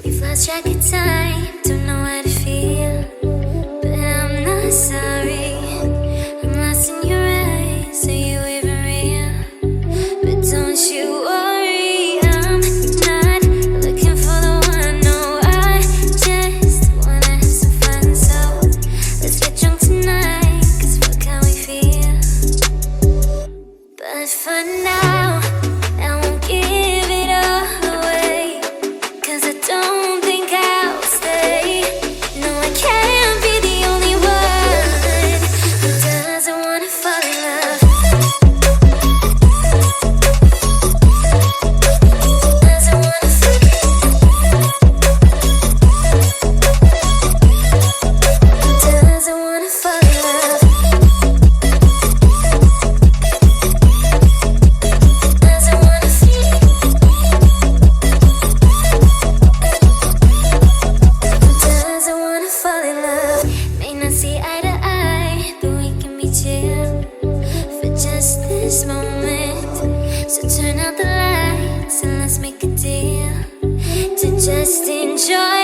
We've lost track of time, don't know how to feel, but I'm not sorry. I'm lost in your eyes, are you even real? But don't you worry, I'm not looking for the one. No, I just wanna have some fun. So let's get drunk tonight, 'cause fuck how we feel. But for now, I won't give it all away, 'cause I don't think I'll stay. No, I can't be the only one who doesn't wanna fall in love. Doesn't wanna fall in love. Doesn't wanna fall in love. Doesn't wanna feel. Doesn't wanna fall in love. May not see eye to eye, but we can be chill for just this moment. So turn out the lights and let's make a deal to just enjoy